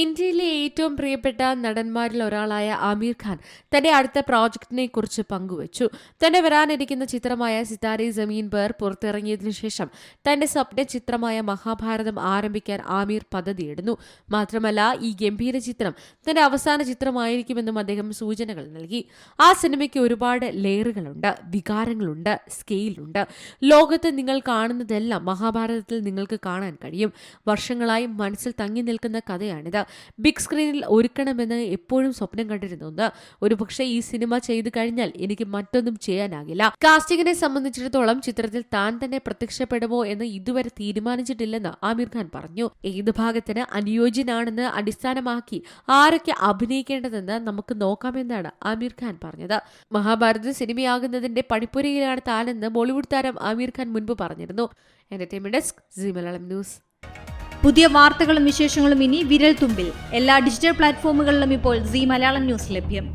ഇന്ത്യയിലെ ഏറ്റവും പ്രിയപ്പെട്ട നടന്മാരിൽ ഒരാളായ ആമീർ ഖാൻ തന്റെ അടുത്ത പ്രോജക്റ്റിനെ കുറിച്ച് പങ്കുവച്ചു. തന്റെ വരാനിരിക്കുന്ന ചിത്രമായ സിതാരെ ജമീൻ പർ പുറത്തിറങ്ങിയതിനു ശേഷം തന്റെ സ്വപ്ന ചിത്രമായ മഹാഭാരതം ആരംഭിക്കാൻ ആമീർ പദ്ധതിയിടുന്നു. മാത്രമല്ല, ഈ ഗംഭീര ചിത്രം തന്റെ അവസാന ചിത്രമായിരിക്കുമെന്നും അദ്ദേഹം സൂചനകൾ നൽകി. ആ സിനിമയ്ക്ക് ഒരുപാട് ലെയറുകളുണ്ട്, വികാരങ്ങളുണ്ട്, സ്കെയിലുണ്ട്. ലോകത്ത് നിങ്ങൾ കാണുന്നതെല്ലാം മഹാഭാരതത്തിൽ നിങ്ങൾക്ക് കാണാൻ കഴിയും. വർഷങ്ങളായി മനസ്സിൽ തങ്ങി നിൽക്കുന്ന കഥയാണിത്. ബിഗ് സ്ക്രീനിൽ ഒരുക്കണമെന്ന് എപ്പോഴും സ്വപ്നം കണ്ടിരുന്നു. ഒരുപക്ഷെ ഈ സിനിമ ചെയ്തു കഴിഞ്ഞാൽ എനിക്ക് മറ്റൊന്നും ചെയ്യാനാകില്ല. കാസ്റ്റിംഗിനെ സംബന്ധിച്ചിടത്തോളം ചിത്രത്തിൽ താൻ തന്നെ പ്രത്യക്ഷപ്പെടുമോ എന്ന് ഇതുവരെ തീരുമാനിച്ചിട്ടില്ലെന്ന് ആമീർ ഖാൻ പറഞ്ഞു. ഏത് ഭാഗത്തിന് അനുയോജ്യനാണെന്ന് അടിസ്ഥാനമാക്കി ആരൊക്കെ അഭിനയിക്കേണ്ടതെന്ന് നമുക്ക് നോക്കാമെന്നാണ് ആമീർ ഖാൻ പറഞ്ഞത്. മഹാഭാരത സിനിമയാകുന്നതിന്റെ പണിപ്പുരയിലാണ് താനെന്ന് ബോളിവുഡ് താരം ആമീർ ഖാൻ മുൻപ് പറഞ്ഞിരുന്നു. Entertainment desk, Zee Malayalam news. പുതിയ വാർത്തകളും വിശേഷങ്ങളും ഇനി വിരൽ തുമ്പിൽ എല്ലാ ഡിജിറ്റൽ പ്ലാറ്റ്ഫോമുകളിലും ഇപ്പോൾ സീ മലയാളം ന്യൂസ് ലഭ്യം.